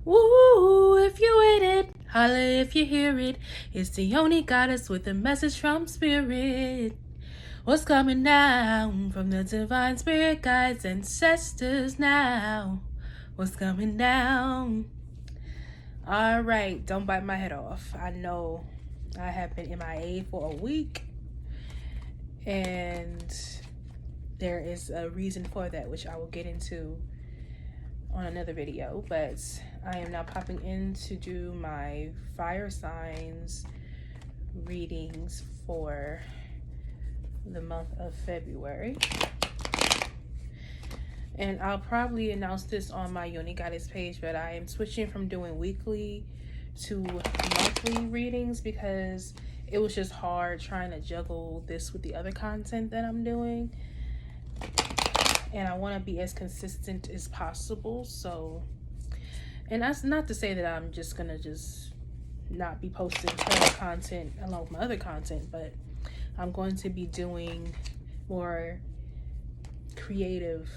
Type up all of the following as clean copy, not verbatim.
Woo, if you with it, holla if you hear it. It's the only goddess with a message from spirit. What's coming down from the divine spirit guides, ancestors now? What's coming down? All right, don't bite my head off. I know I have been MIA for a week, and there is a reason for that, which I will get into on another video. But I am now popping in to do my fire signs readings for the month of February. And I'll probably announce this on my Yoni Goddess page, but I am switching from doing weekly to monthly readings because it was just hard trying to juggle this with the other content that I'm doing. And I want to be as consistent as possible. So, and that's not to say that I'm just going to not be posting tarot content along with my other content, but I'm going to be doing more creative,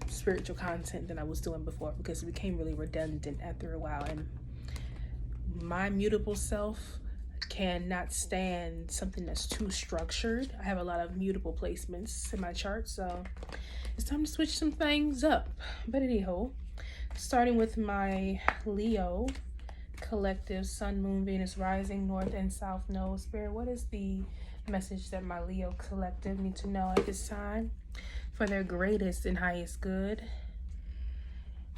spiritual content than I was doing before, because it became really redundant after a while, and my mutable self cannot stand something that's too structured. I have a lot of mutable placements in my chart, so it's time to switch some things up. But anyhow, starting with my Leo collective, Sun, Moon, Venus, Rising, North and South Node. Spirit, what is the message that my Leo collective need to know at this time for their greatest and highest good?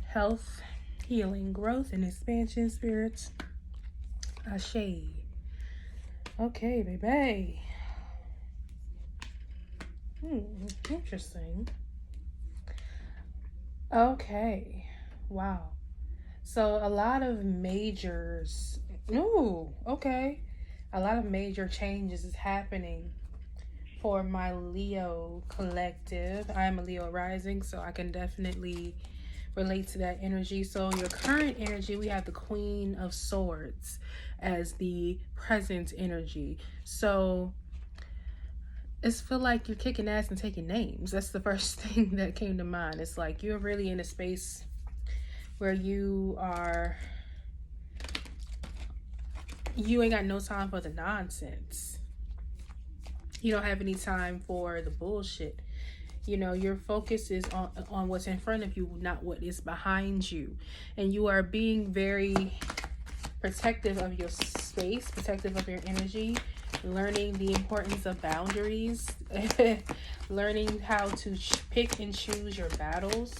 Health, healing, growth, and expansion, spirits. Ashe. Okay, baby. Interesting. Okay. Wow. So a lot of majors. Ooh, okay. A lot of major changes is happening for my Leo collective. I am a Leo rising, so I can definitely relate to that energy. So your current energy, we have the Queen of Swords as the present energy. So it's feel like you're kicking ass and taking names. That's the first thing that came to mind. It's like you're really in a space where you ain't got no time for the nonsense. You don't have any time for the bullshit. Your focus is on what's in front of you, not what is behind you. And you are being very protective of your space, protective of your energy, learning the importance of boundaries, learning how to pick and choose your battles.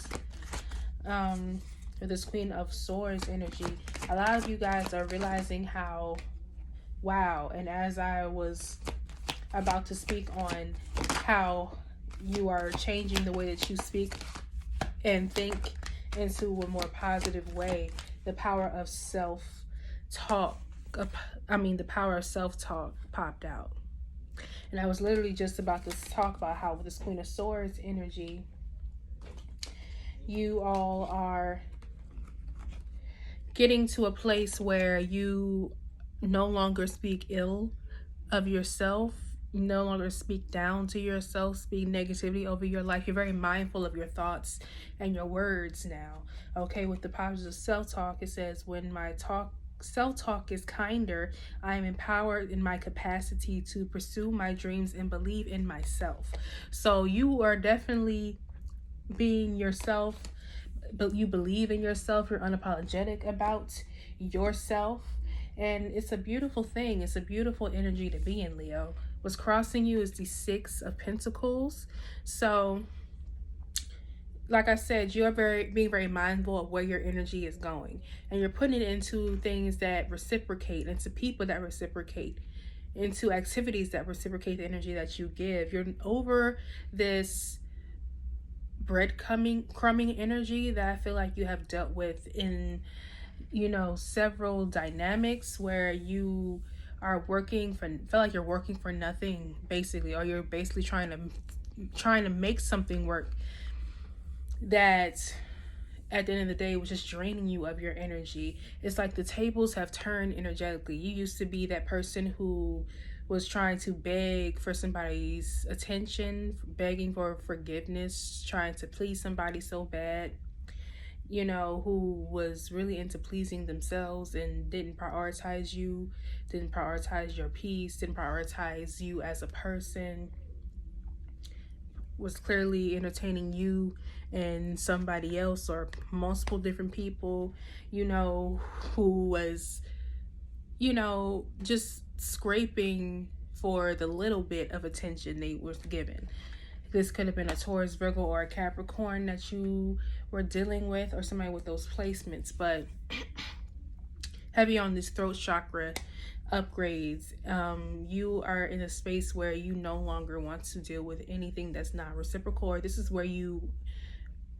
For this Queen of Swords energy, a lot of you guys are realizing how, wow, and as I was about to speak on how you are changing the way that you speak and think into a more positive way, the power of self-talk, the power of self-talk popped out. And I was literally just about to talk about how with this Queen of Swords energy, you all are getting to a place where you no longer speak ill of yourself, no longer speak down to yourself, speak negativity over your life. You're very mindful of your thoughts and your words now. Okay, with the positive self-talk, it says, when my self-talk is kinder, I am empowered in my capacity to pursue my dreams and believe in myself. So you are definitely being yourself, but you believe in yourself. You're unapologetic about yourself, and it's a beautiful thing. It's a beautiful energy to be in, Leo. What's crossing you is the Six of Pentacles. So like I said, you're being very mindful of where your energy is going, and you're putting it into things that reciprocate, into people that reciprocate, into activities that reciprocate the energy that you give. You're over this breadcrumbing energy that I feel like you have dealt with in several dynamics where you are feel like you're working for nothing, basically, or you're basically trying to make something work that at the end of the day was just draining you of your energy. It's like the tables have turned energetically. You used to be that person who was trying to beg for somebody's attention, begging for forgiveness, trying to please somebody so bad. you know, who was really into pleasing themselves and didn't prioritize you, didn't prioritize your peace, didn't prioritize you as a person, was clearly entertaining you and somebody else or multiple different people, you know, who was, you know, just scraping for the little bit of attention they was given. This could have been a Taurus, Virgo, or a Capricorn that you were dealing with, or somebody with those placements. But heavy on this throat chakra upgrades, you are in a space where you no longer want to deal with anything that's not reciprocal, or this is where you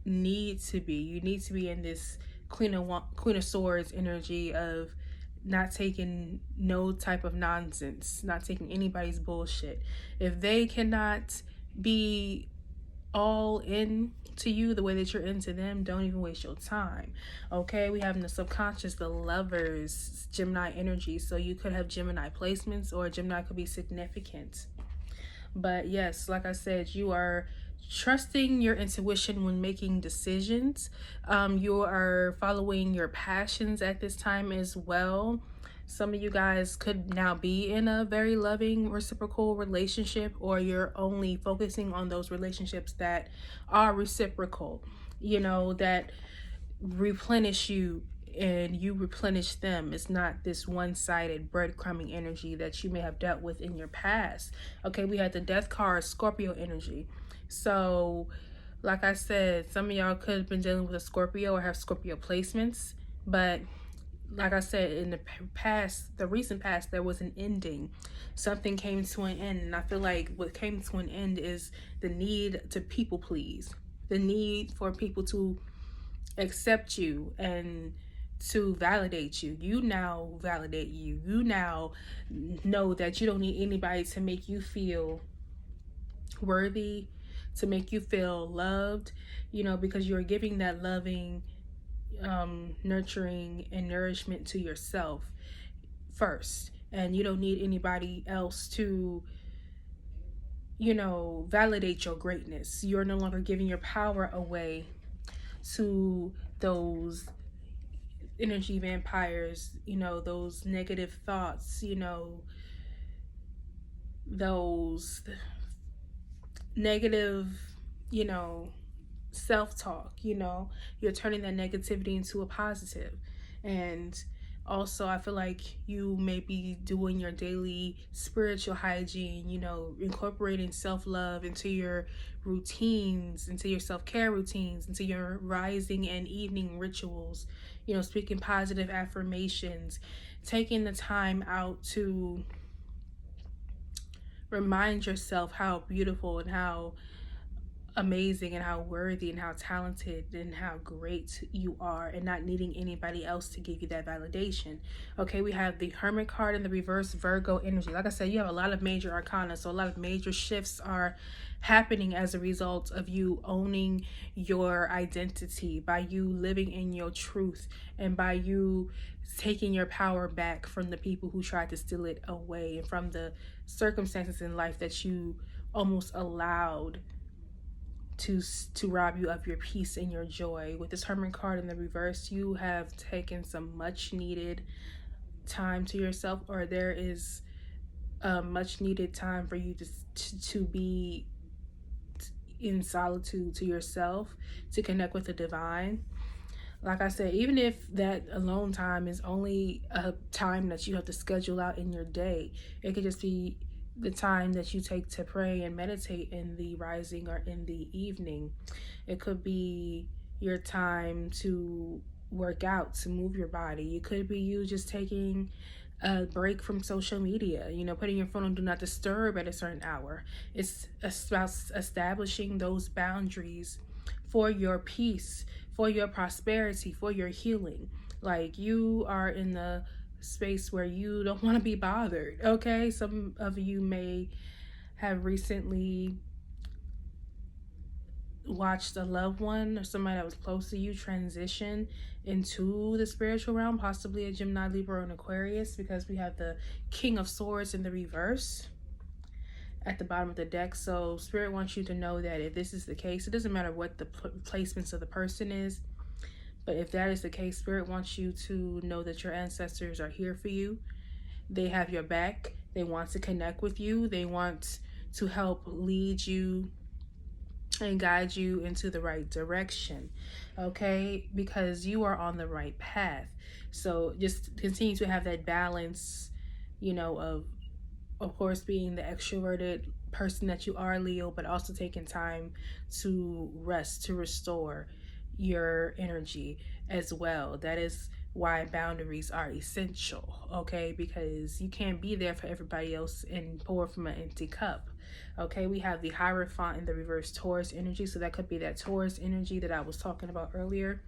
need to be. You need to be in this Queen of Swords energy of not taking no type of nonsense, not taking anybody's bullshit. If they cannot be all in to you the way that you're into them, don't even waste your time. Okay, we have in the subconscious the Lovers, Gemini energy. So you could have Gemini placements, or Gemini could be significant. But yes, like I said, you are trusting your intuition when making decisions. You are following your passions at this time as well. Some of you guys could now be in a very loving reciprocal relationship, or you're only focusing on those relationships that are reciprocal, you know, that replenish you and you replenish them. It's not this one-sided breadcrumbing energy that you may have dealt with in your past. Okay, we had the Death card, Scorpio energy. So like I said, some of y'all could have been dealing with a Scorpio or have Scorpio placements, but like I said, in the past, the recent past, there was an ending. Something came to an end, and I feel like what came to an end is the need to people please, the need for people to accept you and to validate you. You now validate you. You now know that you don't need anybody to make you feel worthy, to make you feel loved, you know, because you're giving that loving, nurturing and nourishment to yourself first, and you don't need anybody else to, you know, validate your greatness. You're no longer giving your power away to those energy vampires, you know, those negative thoughts, you know, those negative, you know, self-talk. You know, you're turning that negativity into a positive. And also, I feel like you may be doing your daily spiritual hygiene, you know, incorporating self-love into your routines, into your self-care routines, into your rising and evening rituals, you know, speaking positive affirmations, taking the time out to remind yourself how beautiful and how amazing and how worthy and how talented and how great you are, and not needing anybody else to give you that validation. Okay, we have the Hermit card in the reverse, Virgo energy. Like I said, you have a lot of major arcana, so a lot of major shifts are happening as a result of you owning your identity, by you living in your truth, and by you taking your power back from the people who tried to steal it away, and from the circumstances in life that you almost allowed to rob you of your peace and your joy. With this Hermit card in the reverse, you have taken some much needed time to yourself, or there is a much needed time for you to be in solitude to yourself, to connect with the divine. Like I said, even if that alone time is only a time that you have to schedule out in your day, it could just be the time that you take to pray and meditate in the rising or in the evening. It could be your time to work out, to move your body. It could be you just taking a break from social media, you know, putting your phone on do not disturb at a certain hour. It's about establishing those boundaries for your peace, for your prosperity, for your healing. Like, you are in the space where you don't want to be bothered. Okay, some of you may have recently watched a loved one or somebody that was close to you transition into the spiritual realm, possibly a Gemini, Libra, or an Aquarius, because we have the King of Swords in the reverse at the bottom of the deck. So Spirit wants you to know that if this is the case, it doesn't matter what the placements of the person is, But if that is the case, Spirit wants you to know that your ancestors are here for you. They have your back. They want to connect with you. They want to help lead you and guide you into the right direction, okay? Because you are on the right path. So just continue to have that balance, of course, being the extroverted person that you are, Leo, but also taking time to rest, to restore your energy as well. That is why boundaries are essential, okay? Because you can't be there for everybody else and pour from an empty cup. Okay, we have the Hierophant in the reverse Taurus energy, so that could be that Taurus energy that I was talking about earlier.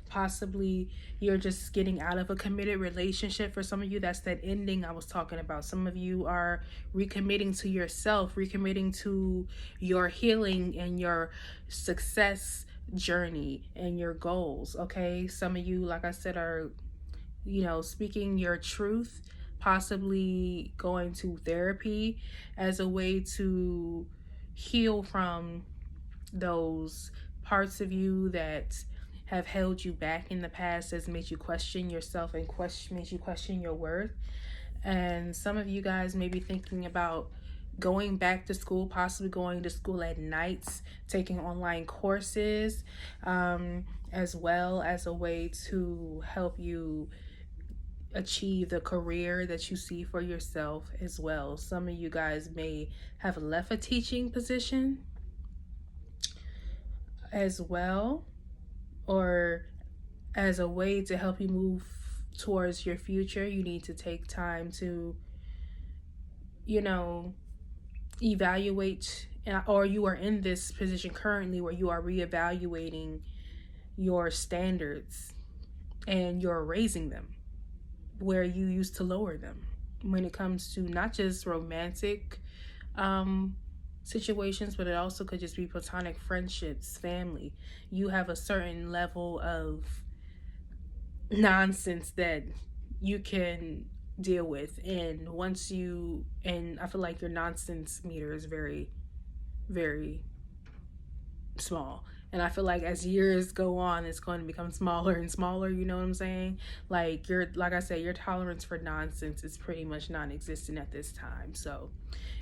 Possibly you're just getting out of a committed relationship. For some of you, that's that ending I was talking about. Some of you are recommitting to yourself, recommitting to your healing and your success journey and your goals. Okay, some of you, like I said, are speaking your truth, possibly going to therapy as a way to heal from those parts of you that have held you back in the past, has made you question yourself and made you question your worth. And some of you guys may be thinking about going back to school, possibly going to school at nights, taking online courses, as well as a way to help you achieve the career that you see for yourself as well. Some of you guys may have left a teaching position as well, or as a way to help you move towards your future. You need to take time to evaluate, or you are in this position currently where you are reevaluating your standards and you're raising them where you used to lower them when it comes to not just romantic situations, but it also could just be platonic friendships, family. You have a certain level of nonsense that you can deal with, and I feel like your nonsense meter is very, very small. And I feel like as years go on, it's going to become smaller and smaller. You know what I'm saying? Like I said, your tolerance for nonsense is pretty much non-existent at this time. So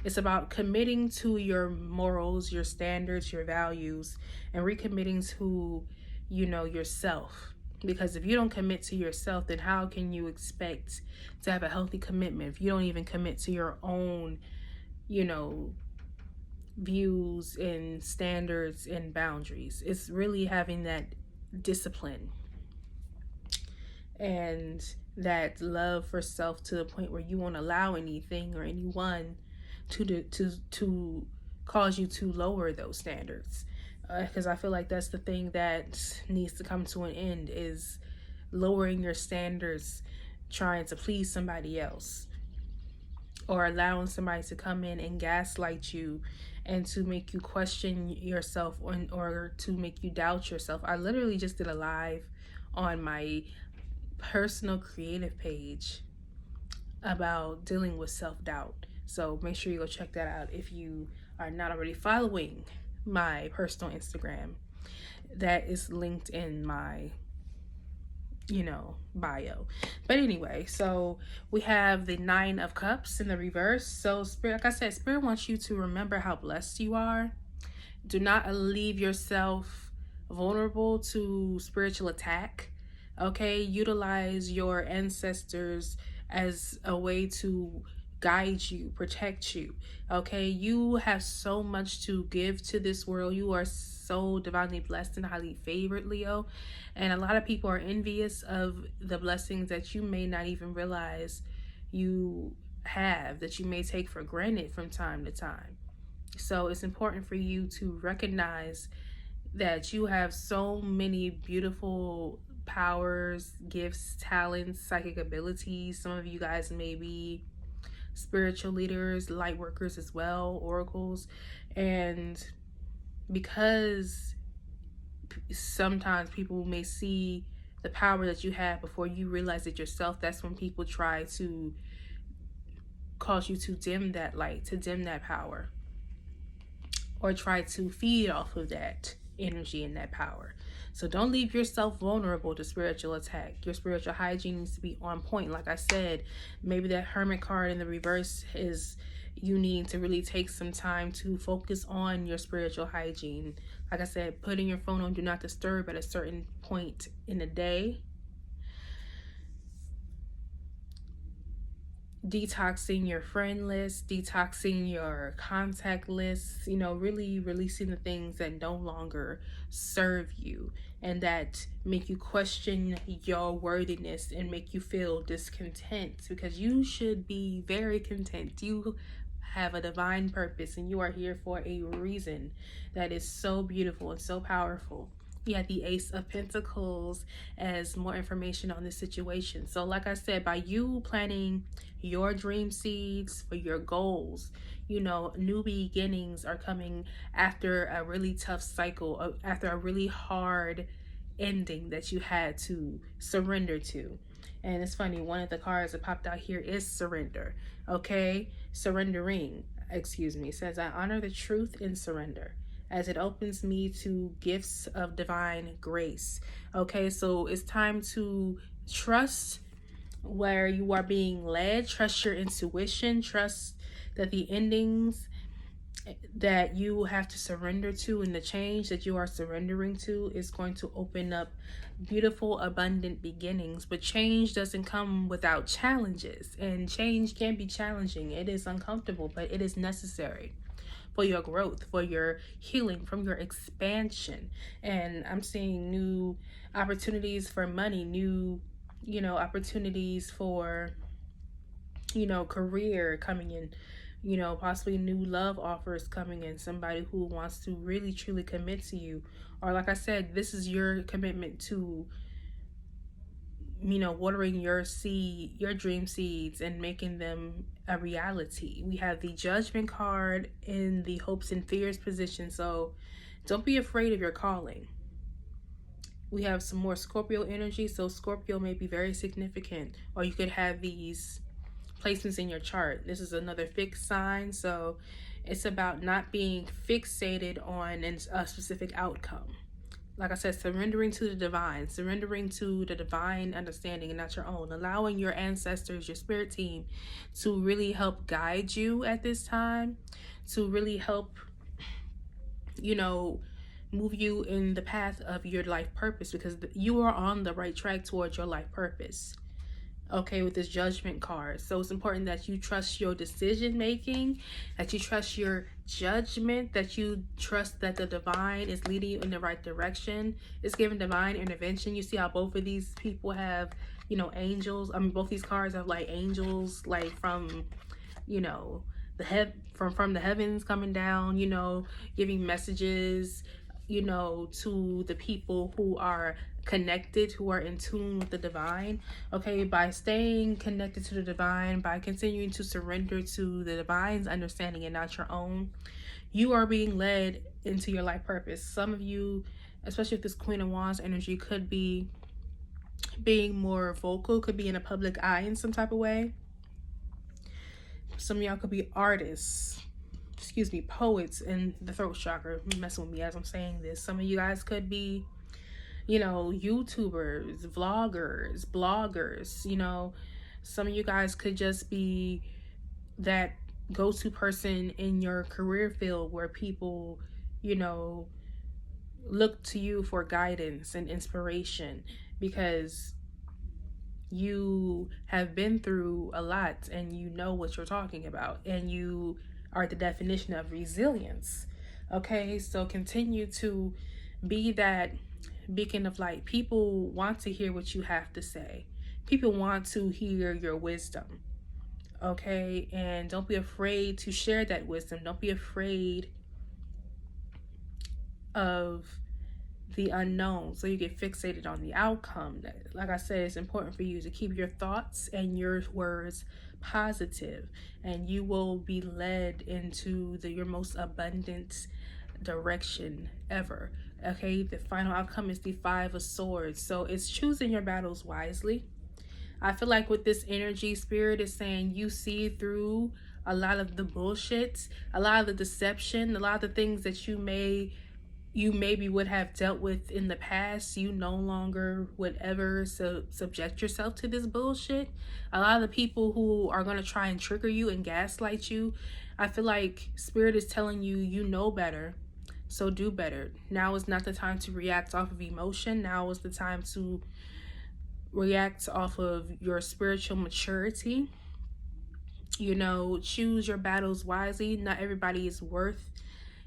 it's about committing to your morals, your standards, your values, and recommitting to, yourself. Because if you don't commit to yourself, then how can you expect to have a healthy commitment if you don't even commit to your own, views and standards and boundaries? It's really having that discipline and that love for self to the point where you won't allow anything or anyone to cause you to lower those standards. Because I feel like that's the thing that needs to come to an end, is lowering your standards, trying to please somebody else, or allowing somebody to come in and gaslight you and to make you question yourself, or to make you doubt yourself. I literally just did a live on my personal creative page about dealing with self-doubt. So make sure you go check that out if you are not already following my personal Instagram. That is linked in my bio. But anyway, so we have the 9 of Cups in the reverse. So Spirit, like I said, Spirit wants you to remember how blessed you are. Do not leave yourself vulnerable to spiritual attack. Okay, utilize your ancestors as a way to guide you, protect you. Okay, you have so much to give to this world. You are so divinely blessed and highly favored, Leo. And a lot of people are envious of the blessings that you may not even realize you have, that you may take for granted from time to time. So it's important for you to recognize that you have so many beautiful powers, gifts, talents, psychic abilities. Some of you guys may be spiritual leaders, light workers as well, oracles. And because sometimes people may see the power that you have before you realize it yourself, that's when people try to cause you to dim that light, to dim that power, or try to feed off of that energy and that power. So don't leave yourself vulnerable to spiritual attack. Your spiritual hygiene needs to be on point. Like I said, maybe that Hermit card in the reverse is you need to really take some time to focus on your spiritual hygiene. Like I said, putting your phone on do not disturb at a certain point in the day. Detoxing your friend list, detoxing your contact list, really releasing the things that no longer serve you and that make you question your worthiness and make you feel discontent, because you should be very content. You have a divine purpose and you are here for a reason that is so beautiful and so powerful. You had the Ace of Pentacles as more information on this situation. So like I said, by you planting your dream seeds for your goals, new beginnings are coming after a really tough cycle, after a really hard ending that you had to surrender to. And it's funny, one of the cards that popped out here is surrender. Okay, surrendering, excuse me, says, I honor the truth in surrender as it opens me to gifts of divine grace. Okay, so it's time to trust where you are being led, trust your intuition, trust that the endings that you have to surrender to and the change that you are surrendering to is going to open up beautiful, abundant beginnings. But change doesn't come without challenges, and change can be challenging. It is uncomfortable, but it is necessary for your growth, for your healing, from your expansion. And I'm seeing new opportunities for money, new, opportunities for, career coming in, possibly new love offers coming in, somebody who wants to really truly commit to you. Or like I said, this is your commitment to, watering your dream seeds and making them a reality. We have the Judgment card in the hopes and fears position. So don't be afraid of your calling. We have some more Scorpio energy. So Scorpio may be very significant, or you could have these placements in your chart. This is another fixed sign. So it's about not being fixated on a specific outcome. Like I said, surrendering to the divine, surrendering to the divine understanding and not your own, allowing your ancestors, your spirit team to really help guide you at this time, to really help, move you in the path of your life purpose, because you are on the right track towards your life purpose. Okay, with this Judgment card. So it's important that you trust your decision making, that you trust your judgment, that you trust that the divine is leading you in the right direction. It's giving divine intervention. You see how both of these people have, angels. I mean, both these cards have like angels, like from, from the heavens coming down, giving messages, to the people who are connected, who are in tune with the divine. Okay, by staying connected to the divine, by continuing to surrender to the divine's understanding and not your own, you are being led into your life purpose. Some of you, especially with this Queen of Wands energy, could be being more vocal, could be in a public eye in some type of way. Some of y'all could be artists, poets in the throat chakra. Messing with me as I'm saying this. Some of you guys could be, YouTubers, vloggers, bloggers. Some of you guys could just be that go-to person in your career field where people, look to you for guidance and inspiration, because you have been through a lot and you know what you're talking about, and you are the definition of resilience. Okay, so continue to be that beacon of light. People want to hear what you have to say. People want to hear your wisdom. Okay, and don't be afraid to share that wisdom. Don't be afraid of the unknown, so you get fixated on the outcome. Like I said, it's important for you to keep your thoughts and your words positive, and you will be led into your most abundant direction ever. Okay, the final outcome is the Five of Swords. So it's choosing your battles wisely. I feel like with this energy, Spirit is saying you see through a lot of the bullshit, a lot of the deception, a lot of the things that you may you maybe would have dealt with in the past, you no longer would ever subject yourself to this bullshit. A lot of the people who are going to try and trigger you and gaslight you, I feel like Spirit is telling you, you know better, so do better. Now is not the time to react off of emotion. Now is the time to react off of your spiritual maturity. You know, choose your battles wisely. Not everybody is worth,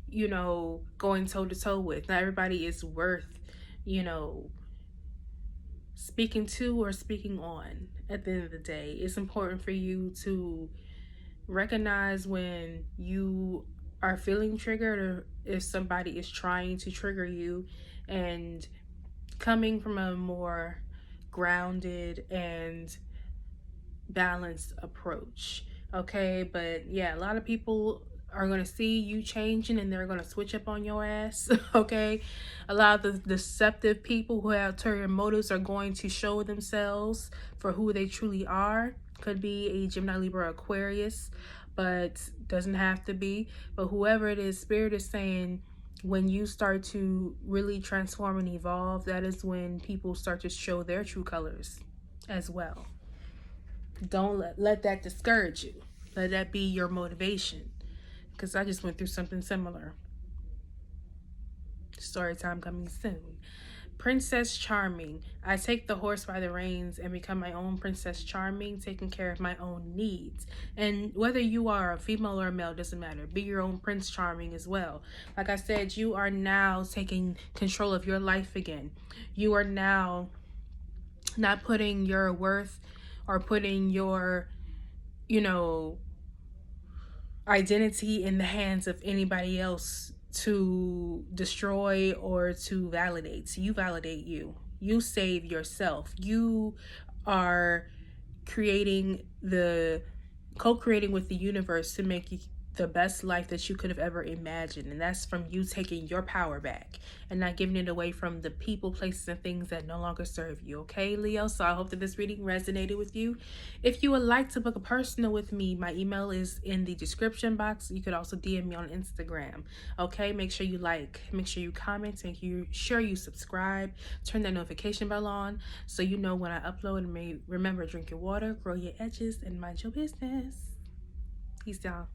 you know, going toe to toe with. Not everybody is worth, you know, speaking to or speaking on. At the end of the day, it's important for you to recognize when you are feeling triggered, or if somebody is trying to trigger you, and coming from a more grounded and balanced approach. Okay, but yeah, a lot of people are going to see you changing and they're going to switch up on your ass. Okay, a lot of the deceptive people who have ulterior motives are going to show themselves for who they truly are. Could be a Gemini, Libra, Aquarius, but doesn't have to be. But whoever it is, Spirit is saying, when you start to really transform and evolve, that is when people start to show their true colors as well. Don't let that discourage you. Let that be your motivation. Because I just went through something similar. Story time coming soon. Princess Charming. I take the horse by the reins and become my own Princess Charming, taking care of my own needs. And whether you are a female or a male, doesn't matter. Be your own Prince Charming as well. Like I said, you are now taking control of your life again. You are now not putting your worth or putting your, you know, identity in the hands of anybody else to destroy or to validate. So you validate you. You save yourself. You are co-creating with the universe to make you the best life that you could have ever imagined. And that's from you taking your power back and not giving it away from the people, places, and things that no longer serve you. Okay, Leo? So I hope that this reading resonated with you. If you would like to book a personal with me, my email is in the description box. You could also DM me on Instagram. Okay, make sure you like, make sure you comment, make sure you subscribe, turn that notification bell on so you know when I upload. And remember, drink your water, grow your edges, and mind your business. Peace, y'all.